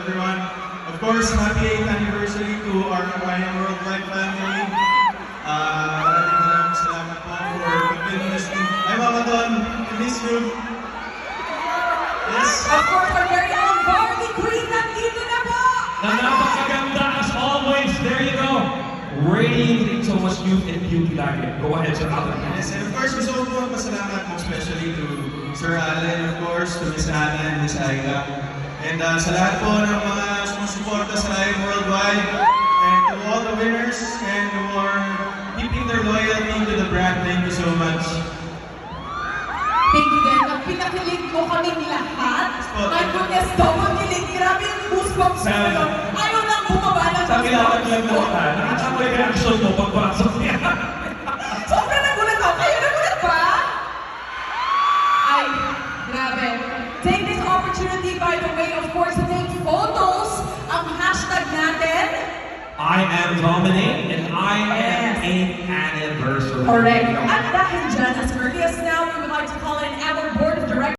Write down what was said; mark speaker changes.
Speaker 1: everyone. Of course, happy 8th anniversary to our Ryan Worldwide family. Maraming salamat po for continuously. Hi, Mama Don. I miss you. Yes.
Speaker 2: Of course, our very own Barbie Queen, nandito na po!
Speaker 3: Na napakaganda as always. There you go. Radiating so much youth and beauty lagi. Go ahead, Sir Alan.
Speaker 1: Yes, and of course, gusto ko po magpasalamat mo especially to Sir Allen, of course, to Miss Anna and Miss Aika. And sa lahat po ng mga sumusuporta sa Live Worldwide, and to all the winners and who are keeping their loyalty to the brand, thank you so much.
Speaker 2: Thank you din. Ang pinakilig mo kaming lahat. My goodness, double kilig. Grabe yung goosebumps ko. Ayaw nang bumaba ng
Speaker 3: Sabi lang lang na kita, nakita mo yung reaction mo pagpasok niya.
Speaker 2: Sobrang nagulat ako. Kayo nagulat ba? Ay, grabe. Take this opportunity, by the way, of course, to take photos. Ang hashtag natin.
Speaker 3: I am Dominic and I am 8th anniversary.
Speaker 2: Correct. At dahil dyan, as